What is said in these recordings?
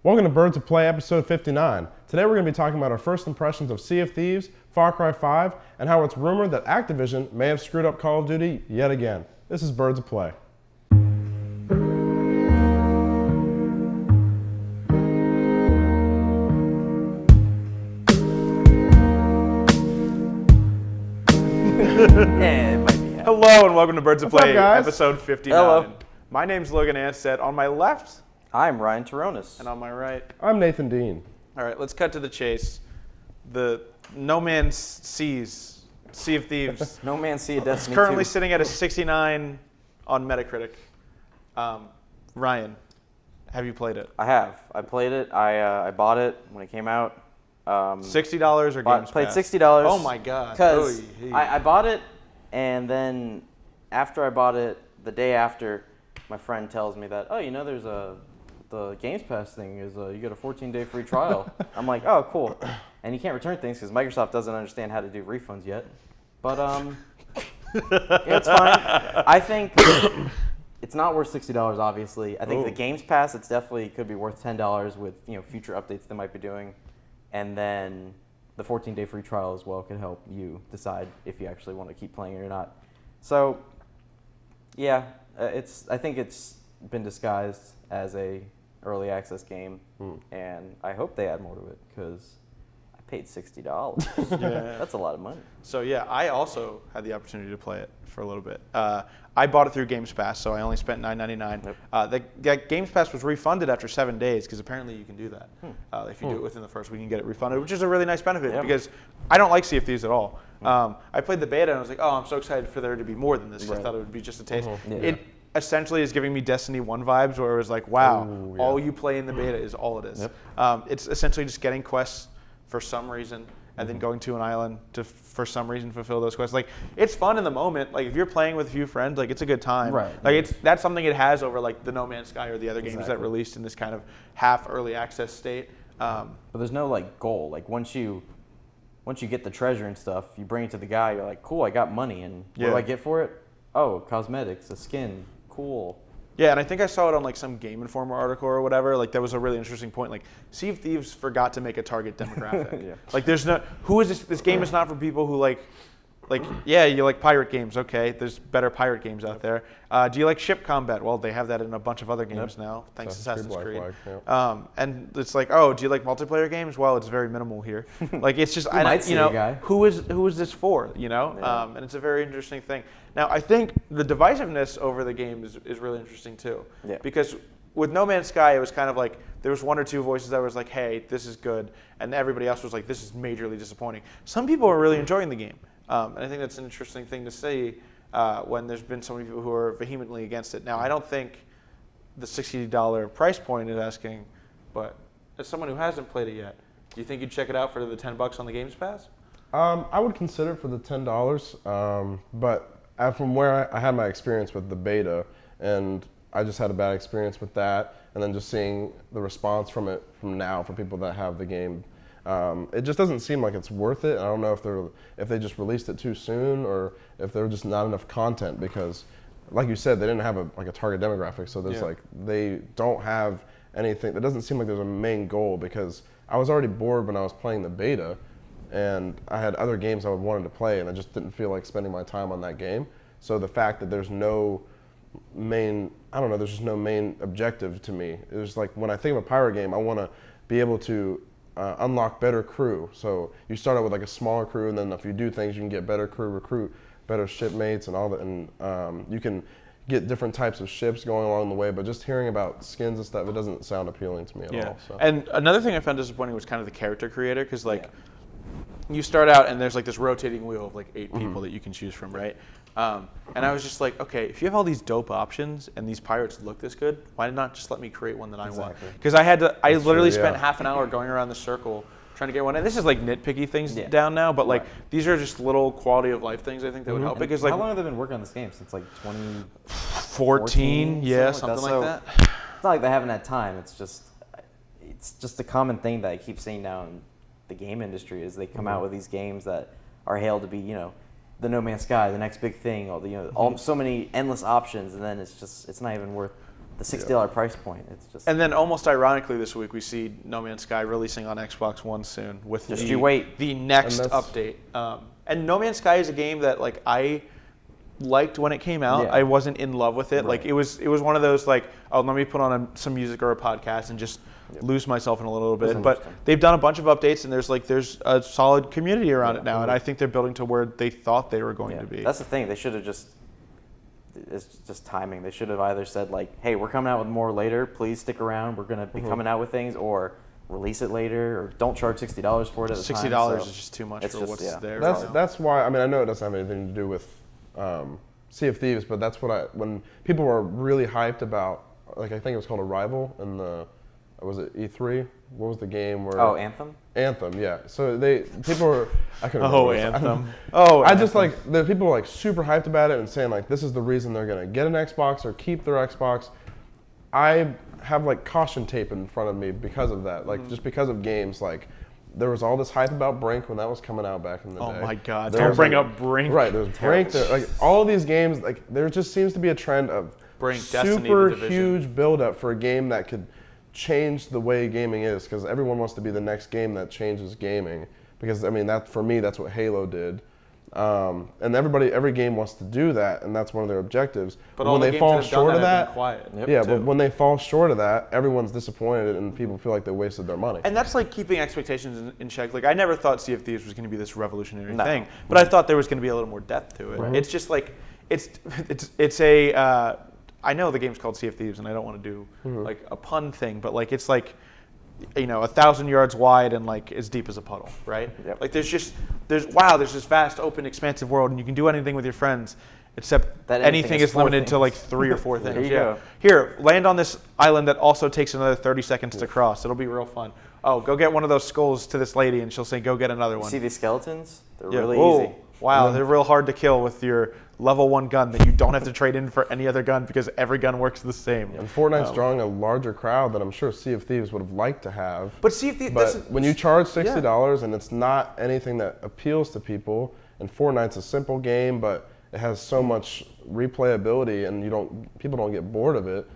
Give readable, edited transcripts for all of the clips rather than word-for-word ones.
Welcome to Birds of Play episode 59. Today we're going to be talking about our first impressions of Sea of Thieves, Far Cry 5, and how it's rumored that Activision may have screwed up Call of Duty yet again. This is Birds of Play. Hello and welcome to Birds of Play, episode 59. Hello. My name's Logan Anstead. On my left, I'm Ryan Taronis. and on my right. I'm Nathan Dean. All right, let's cut to the chase. The No Man's Seas, Sea of Thieves, No Man's Sea of Destiny currently 2. sitting at a 69 on Metacritic. Ryan, have you played it? I have. I played it. I bought it when it came out. $60 or Games Played Pass? $60. Oh my God. Because Oy, hey. I bought it, and then after I bought it, the day after, my friend tells me that, there's the Games Pass thing is you get a 14-day free trial. I'm like, oh, cool. And you can't return things because Microsoft doesn't understand how to do refunds yet. But it's fine. I think it's not worth $60, obviously. I think the Games Pass, it's definitely could be worth $10 with future updates they might be doing. And then the 14-day free trial as well could help you decide if you actually want to keep playing it or not. So, yeah, I think it's been disguised as a early access game, and I hope they add more to it because I paid $60. Yeah. That's a lot of money. So yeah, I also had the opportunity to play it for a little bit. I bought it through Games Pass, so I only spent $9.99. Yep. The Games Pass was refunded after 7 days because apparently you can do that. If you do it within the first week, you can get it refunded, which is a really nice benefit because I don't like Sea of Thieves at all. I played the beta and I was like, oh, I'm so excited for there to be more than this. I thought it would be just a taste. Yeah. It essentially is giving me Destiny 1 vibes where it was like, wow, all you play in the beta is all it is. Yep. It's essentially just getting quests for some reason and then going to an island to, for some reason, fulfill those quests. Like, it's fun in the moment. Like, if you're playing with a few friends, like, it's a good time. Right. Like, that's something it has over, like, the No Man's Sky or the other games that Exactly. released in this kind of half early access state. But there's no like goal. Like once you get the treasure and stuff, you bring it to the guy. You're like, cool, I got money, and what do I get for it? Oh, cosmetics, a skin, cool. Yeah, and I think I saw it on like some Game Informer article or whatever. Like, that was a really interesting point. Like, Sea of Thieves forgot to make a target demographic. Yeah. Like, there's no who is this? This game is not for people who like yeah, you like pirate games. Okay, there's better pirate games out there. Do you like ship combat? Well, they have that in a bunch of other games now, thanks to Assassin's Creed. And it's like, oh, do you like multiplayer games? Well, it's very minimal here. Like, it's just who is this for? And it's a very interesting thing. Now, I think the divisiveness over the game is really interesting too. Yeah. Because with No Man's Sky, it was kind of like there was one or two voices that was like, hey, this is good, and everybody else was like, this is majorly disappointing. Some people are really enjoying the game. And I think that's an interesting thing to see when there's been so many people who are vehemently against it. Now, I don't think the $60 price point is asking, but as someone who hasn't played it yet, do you think you'd check it out for the $10 on the Games Pass? I would consider it for the $10, but from where I had my experience with the beta, and I just had a bad experience with that, and then just seeing the response from people that have the game, it just doesn't seem like it's worth it. I don't know if they just released it too soon or if there was just not enough content because, like you said, they didn't have a target demographic. So there's they don't have anything. It doesn't seem like there's a main goal because I was already bored when I was playing the beta, and I had other games I would wanted to play, and I just didn't feel like spending my time on that game. So the fact that there's no main, there's just no main objective to me. It was like when I think of a pirate game, I want to be able to unlock better crew. So you start out with like a smaller crew, and then if you do things, you can get better crew, recruit better shipmates and all that, and you can get different types of ships going along the way. But just hearing about skins and stuff, it doesn't sound appealing to me at all. So. And another thing I found disappointing was kind of the character creator, because you start out and there's like this rotating wheel of like 8 people that you can choose from, right? And I was just like, okay, if you have all these dope options and these pirates look this good, why not just let me create one that I want? Because I literally spent half an hour going around the circle trying to get one. And this is like nitpicky things down now, but like these are just little quality of life things I think that would help. Because like, how long have they been working on this game? Since like 2014, something like that. It's not like they haven't had time. It's just a common thing that I keep seeing now in the game industry is they come out with these games that are hailed to be, the No Man's Sky, the next big thing, all so many endless options, and then it's not even worth the $60 price point. It's just. And then almost ironically this week we see No Man's Sky releasing on Xbox One soon with Just you wait. the next update. And No Man's Sky is a game that like I liked when it came out. Yeah. I wasn't in love with it. Right. Like it was one of those like, oh, let me put on some music or a podcast and just lose myself in a little bit. But they've done a bunch of updates and there's a solid community around it now, and I think they're building to where they thought they were going to be. That's the thing. They should have just. It's just timing. They should have either said like, "Hey, we're coming out with more later. Please stick around. We're gonna be coming out with things," or release it later, or don't charge $60 for it at the time. $60 So is just too much it's for just- what's yeah. there. That's why. I mean, I know it doesn't have anything to do with Sea of Thieves, but that's what when people were really hyped about, like I think it was called Arrival in the, was it E3? What was the game where? Oh, Anthem. Anthem, yeah. So people were. I couldn't Oh, remember. Anthem. Oh, I just like the people were like super hyped about it and saying like this is the reason they're gonna get an Xbox or keep their Xbox. I have like caution tape in front of me because of that, like just because of games. Like there was all this hype about Brink when that was coming out back in the day. Oh my God! There Don't was, bring like, up Brink. Right, there's Brink. Like all of these games, like there just seems to be a trend of Brink, Destiny, super The Division. huge build up for a game that could change the way gaming is, because everyone wants to be the next game that changes gaming. Because I mean, that for me, that's what Halo did, and every game wants to do that, and that's one of their objectives. But when all the they games fall that have done short of that have that, been quiet. yeah, too. but when they fall short of that, everyone's disappointed, and people feel like they wasted their money. And that's like keeping expectations in check. Like I never thought Sea of Thieves was going to be this revolutionary No. thing, but I thought there was going to be a little more depth to it. Right. It's just like it's a. I know the game's called Sea of Thieves, and I don't want to do like a pun thing, but like it's like, 1,000 yards wide and like as deep as a puddle, right? Yep. Like there's this vast, open, expansive world, and you can do anything with your friends, except That anything is four limited to things. like 3 or 4 things. There you go. Here, land on this island that also takes another 30 seconds to cross. It'll be real fun. Oh, go get one of those skulls to this lady, and she'll say, "Go get another one." See these skeletons? They're Yeah. really Whoa. easy. Wow, they're real hard to kill with your level 1 gun that you don't have to trade in for any other gun because every gun works the same. And Fortnite's drawing a larger crowd that I'm sure Sea of Thieves would have liked to have. But Sea of Thieves, But when you charge $60 and it's not anything that appeals to people, and Fortnite's a simple game, but it has so much replayability, and people don't get bored of it.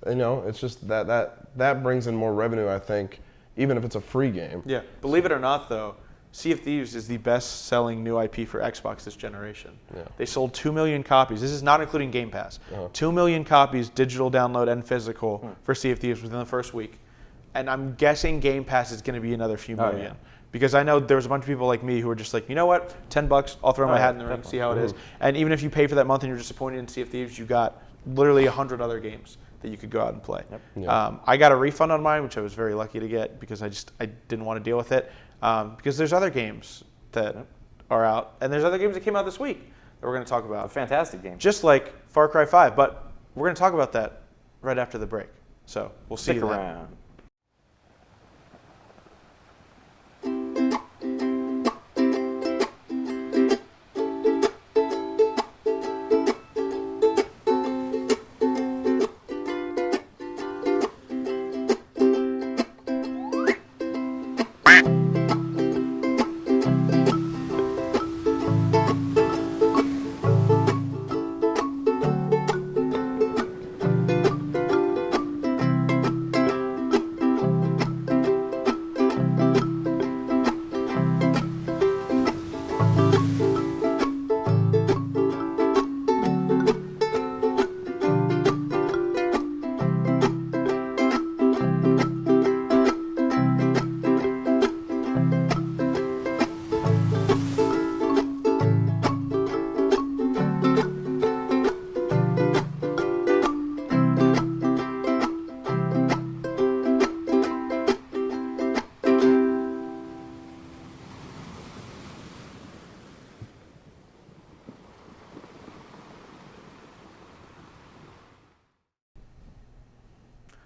It's just that brings in more revenue, I think, even if it's a free game. yeah. Believe it or not, though, Sea of Thieves is the best-selling new IP for Xbox this generation. Yeah. They sold 2 million copies. This is not including Game Pass. 2 million copies, digital download and physical, for Sea of Thieves within the first week. And I'm guessing Game Pass is going to be another few million. yeah. Because I know there was a bunch of people like me who were just like, you know what, $10, I'll throw my hat in the ring, see how it is. And even if you pay for that month and you're disappointed in Sea of Thieves, you got literally 100 other games that you could go out and play. Yeah. I got a refund on mine, which I was very lucky to get because I didn't want to deal with it. Because there's other games that are out, and there's other games that came out this week that we're going to talk A about. fantastic game. Just like Far Cry 5, but we're going to talk about that right after the break. So we'll see Stick you then. around.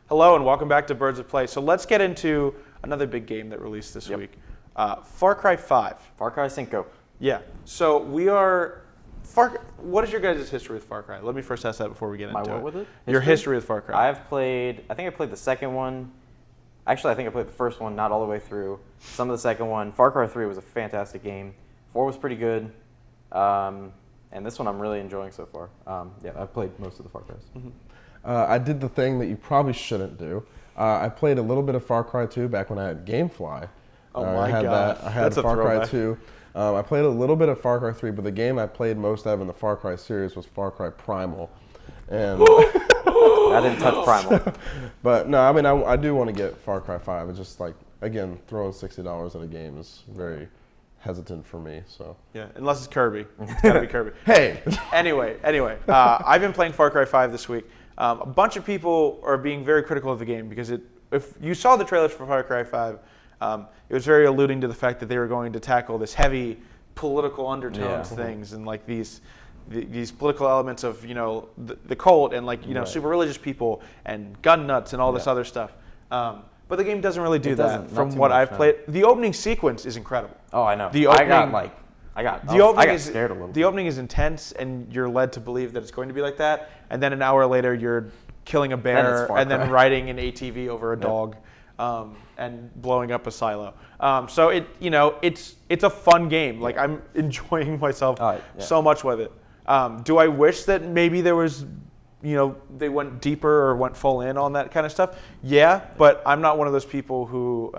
Hello and welcome back to Birds of Play. So let's get into another big game that released this week. Far Cry 5. Far Cry 5. Yeah. So what is your guys' history with Far Cry? Let me first ask that before we get into what with it? Your history with Far Cry. I think I played the second one. Actually, I think I played the first one, not all the way through. Some of the second one. Far Cry 3 was a fantastic game. 4 was pretty good. And this one I'm really enjoying so far. Yeah, I've played most of the Far Cries. I did the thing that you probably shouldn't do. I played a little bit of Far Cry 2 back when I had GameFly. Oh my gosh, I had that's a Far Cry throwback. 2. I played a little bit of Far Cry 3, but the game I played most of in the Far Cry series was Far Cry Primal. And I didn't touch Primal. but no, I mean, I do want to get Far Cry 5. It's just like, again, throwing $60 at a game is very hesitant for me. So Yeah, unless it's Kirby. It's gotta be Kirby. hey, Anyway, I've been playing Far Cry 5 this week. A bunch of people are being very critical of the game because if you saw the trailers for Far Cry 5, it was very alluding to the fact that they were going to tackle this heavy political undertones things and like these political elements of the cult and like super religious people and gun nuts and all this other stuff. But the game doesn't really do that. From what I've played, the opening sequence is incredible. Oh, I know. The opening, I got scared a little. The opening is intense, and you're led to believe that it's going to be like that. And then an hour later, you're killing a bear and then riding an ATV over a dog, and blowing up a silo. So it's a fun game. Like I'm enjoying myself so much with it. Do I wish that maybe there was, they went deeper or went full in on that kind of stuff? Yeah, but I'm not one of those people who,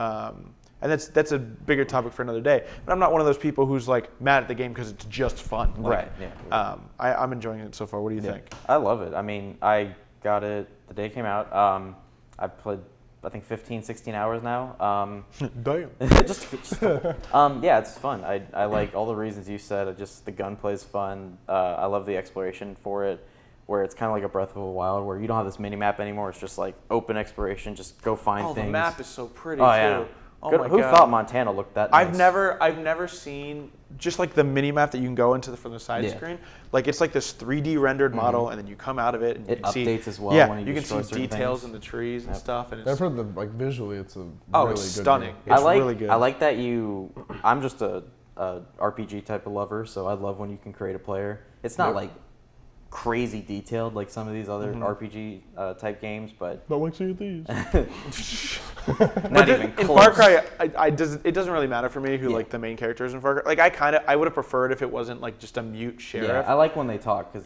and that's a bigger topic for another day. But I'm not one of those people who's like mad at the game because it's just fun. Like, right. Yeah. I'm enjoying it so far. What do you think? I love it. I mean, I got it the day it came out. I've played, I think, 15, 16 hours now. Damn. Yeah, it's fun. I like all the reasons you said. Just the gunplay is fun. I love the exploration for it, where it's kind of like a Breath of the Wild, where you don't have this mini map anymore. It's just like open exploration. Just go find things. The map is so pretty Oh too. yeah. Oh Good. my Who God. thought Montana looked that nice? I've never seen just like the mini map that you can go into from the side screen. Like it's like this 3D rendered model, and then you come out of it and you It can see updates as well. Yeah, when you can destroy see certain details things. in the trees and stuff. And I've it's, heard that visually it's a really it's good stunning. game. It's really good. I like that you. I'm just a RPG type of lover, so I love when you can create a player. It's not like crazy detailed like some of these other RPG type games, but Not like Sea of Thieves. not even in close. Far Cry, it doesn't really matter for me who like the main character is in Far Cry. Like I would have preferred if it wasn't like just a mute sheriff. Yeah, I like when they talk,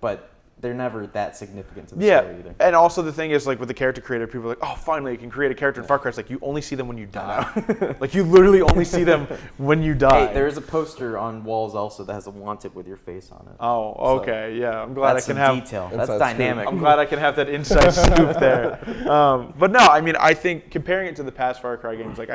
but they're never that significant to the story either. And also the thing is, like with the character creator, people are like, oh, finally, you can create a character in Far Cry. It's like you only see them when you die. Like you literally only see them when you die. Hey, there is a poster on walls also that has a wanted with your face on it. Oh, okay, yeah. I'm glad That's I can some have detail. Inside That's scoop. dynamic. I'm glad I can have that inside scoop there. But no, I mean, I think comparing it to the past Far Cry games, like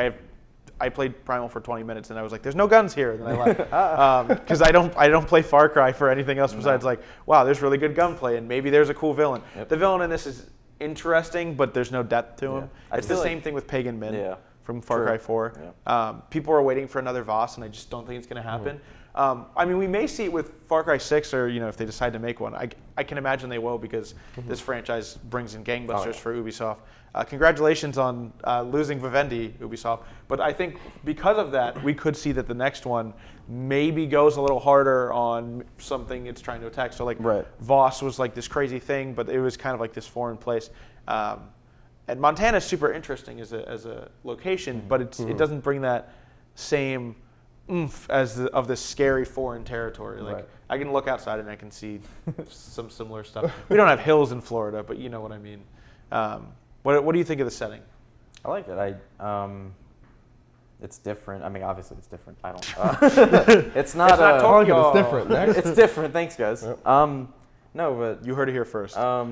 I played Primal for 20 minutes and I was like, "There's no guns here," and then I left because I don't play Far Cry for anything else besides like, wow, there's really good gunplay and maybe there's a cool villain. Yep. The villain in this is interesting, but there's no depth to him. I It's the feel same thing with Pagan Min from Far True. Cry 4. People are waiting for another Voss, and I just don't think it's going to happen. I mean, we may see it with Far Cry 6, or if they decide to make one. I can imagine they will because this franchise brings in gangbusters for Ubisoft. Congratulations on losing Vivendi, Ubisoft. But I think because of that, we could see that the next one maybe goes a little harder on something it's trying to attack. So like Voss was like this crazy thing, but it was kind of like this foreign place. And Montana is super interesting as a location, but it doesn't bring that same oomph of this scary foreign territory. Like I can look outside and I can see some similar stuff. We don't have hills in Florida, but you know what I mean. What do you think of the setting? I like it. It's different. I mean, obviously it's different. I don't. It's not. Tokyo. It's different. Next. It's different. Thanks, guys. Yep. No, but You heard it here first. I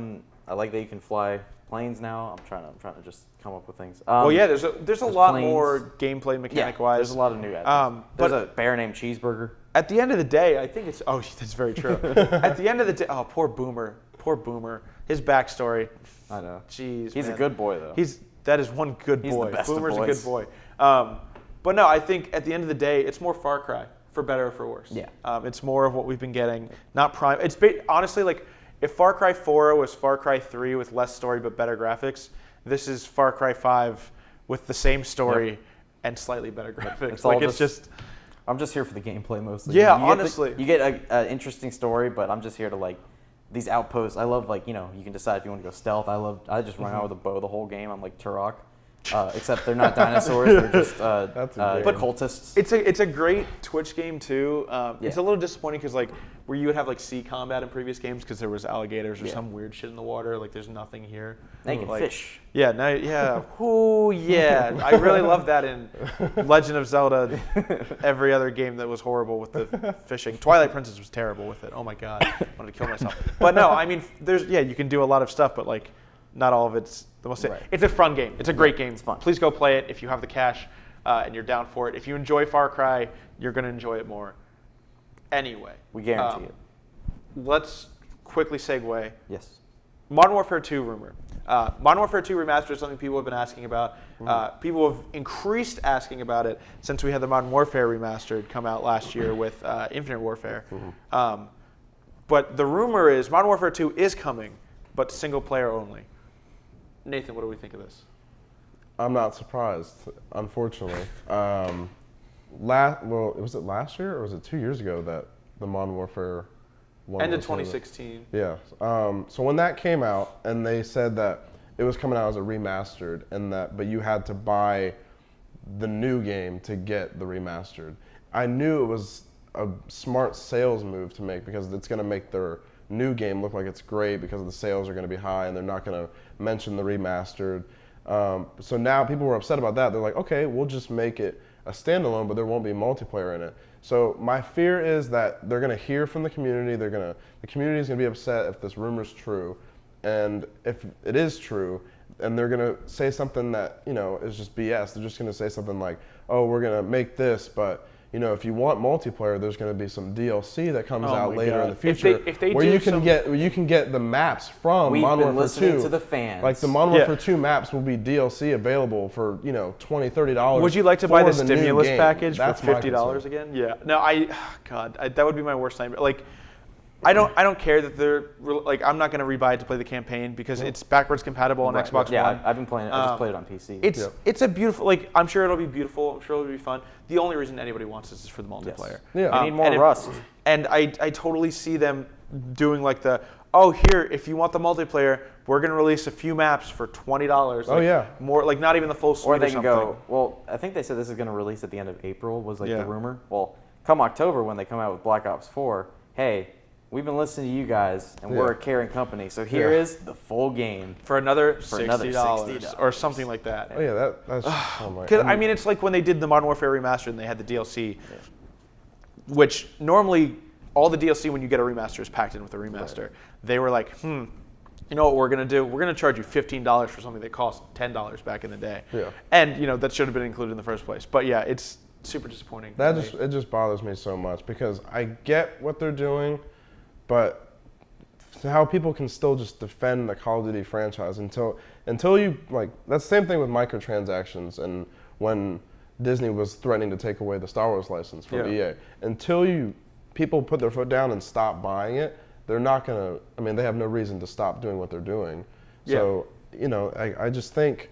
like that you can fly planes now. I'm trying to just come up with things. Well, yeah, there's a lot planes. more gameplay mechanic wise. There's a lot of new add-ons. But There's a bear named Cheeseburger. at the end of the day, I think it's that's very true. At the end of the day, poor Boomer. His backstory. I know. Jeez, He's man. a good boy though. That is one good He's the boy. best of Boomer's a boys. good boy. But no, I think at the end of the day, it's more Far Cry, for better or for worse. Yeah. It's more of what we've been getting, not Prime. It's honestly like if Far Cry 4 was Far Cry 3 with less story but better graphics, this is Far Cry 5 with the same story and slightly better graphics. I'm just here for the gameplay mostly. Yeah, honestly. You get an interesting story, but I'm just here to like these outposts. I love you can decide if you want to go stealth. I just run out with a bow the whole game. I'm like Turok. Except they're not dinosaurs, they're just cultists. It's a great Twitch game too. It's a little disappointing because like where you would have like sea combat in previous games because there was alligators or some weird shit in the water. Like there's nothing here. Now you can like, fish. Yeah, now ooh yeah. I really love that in Legend of Zelda. Every other game that was horrible with the fishing. Twilight Princess was terrible with it. Oh my god, I wanted to kill myself. But no, I mean you can do a lot of stuff, but like not all of it's the most. Right. It's a fun game. It's a great game. It's fun. Please go play it if you have the cash and you're down for it. If you enjoy Far Cry, you're gonna enjoy it more. Anyway, we guarantee it. Let's quickly segue. Yes. Modern Warfare 2 rumor. Modern Warfare 2 Remastered is something people have been asking about. People have increased asking about it since we had the Modern Warfare Remastered come out last year with Infinite Warfare. But the rumor is Modern Warfare 2 is coming, but single player only. Nathan, what do we think of this? I'm not surprised, unfortunately. Was it last year or was it 2 years ago that the Modern Warfare one End of 2016. Yeah. So when that came out and they said that it was coming out as a remastered but you had to buy the new game to get the remastered, I knew it was a smart sales move to make because it's going to make their new game look like it's great because the sales are going to be high and they're not going to mention the remastered. So now people were upset about that. They're like, okay, we'll just make it a standalone, but there won't be multiplayer in it. So my fear is that they're going to hear from the community. The community is going to be upset if this rumor's true, and if it is true, and they're going to say something that is just BS. They're just going to say something like, "Oh, we're going to make this, but if you want multiplayer, there's going to be some DLC that comes out later in the future if they where you can get the maps from Modern Warfare 2. To the fans. Like the Modern Warfare 2 maps will be DLC available for $20, $30. Would you like to buy the stimulus package That's for $50 again? Yeah. No, that would be my worst nightmare. Like, I don't care that they're like. I'm not going to rebuy it to play the campaign because it's backwards compatible on Xbox One. Yeah, I've been playing it. I just played it on PC. It's a beautiful. Like, I'm sure it'll be beautiful. I'm sure it'll be fun. The only reason anybody wants this is for the multiplayer. Yes. Yeah. I need more Rust. And I totally see them doing like here, if you want the multiplayer, we're going to release a few maps for $20. Like, more like not even the full suite. Or they can go. Well, I think they said this is going to release at the end of April. Was like the rumor. Well, come October when they come out with Black Ops 4, hey. We've been listening to you guys, and we're a caring company. So here is the full game for another $60 or something like that. Oh yeah, that's. Because I mean, it's like when they did the Modern Warfare Remastered and they had the DLC, which normally all the DLC when you get a remaster is packed in with a remaster. Right. They were like, you know what we're gonna do? We're gonna charge you $15 for something that cost $10 back in the day. Yeah. And that should have been included in the first place. But yeah, it's super disappointing. It just bothers me so much because I get what they're doing. But how people can still just defend the Call of Duty franchise until you that's the same thing with microtransactions and when Disney was threatening to take away the Star Wars license from EA. Until people put their foot down and stop buying it, they're not gonna. I mean, they have no reason to stop doing what they're doing. So I just think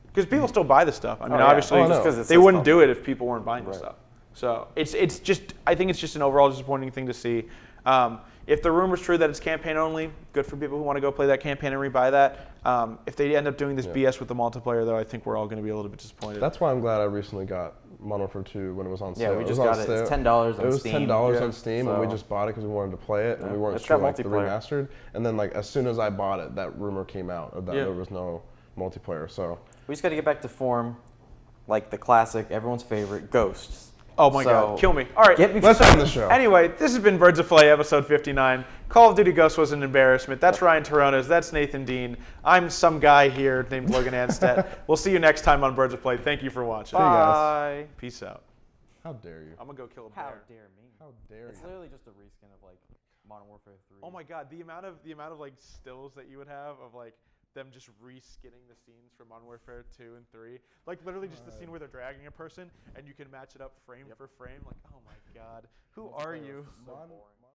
because people still buy the stuff. I mean, obviously, they wouldn't do it if people weren't buying the stuff. So it's just I think it's just an overall disappointing thing to see. If the rumor's true that it's campaign only, good for people who want to go play that campaign and rebuy that. If they end up doing this BS with the multiplayer, though, I think we're all going to be a little bit disappointed. That's why I'm glad I recently got Modern Warfare 2 when it was on sale. Yeah, we just got it. It's $10 on Steam. It was $10 on Steam, and we just bought it because we wanted to play it, and we weren't sure the remastered. And then as soon as I bought it, that rumor came out that there was no multiplayer. So we just got to get back to form, like the classic, everyone's favorite, Ghosts. Oh my God, kill me. All right, let's end the show. Anyway, this has been Birds of Play, episode 59. Call of Duty Ghosts was an embarrassment. That's Ryan Taronas. That's Nathan Dean. I'm some guy here named Logan Anstedt. We'll see you next time on Birds of Play. Thank you for watching. Bye. Peace out. How dare you? I'm going to go kill a bear. How dare me? How dare you? It's literally just a reskin of Modern Warfare 3. Oh my God, the amount of stills that you would have of them just reskinning the scenes from Modern Warfare 2 and 3. Literally just the scene where they're dragging a person and you can match it up frame for frame. Oh my God. Who are you? So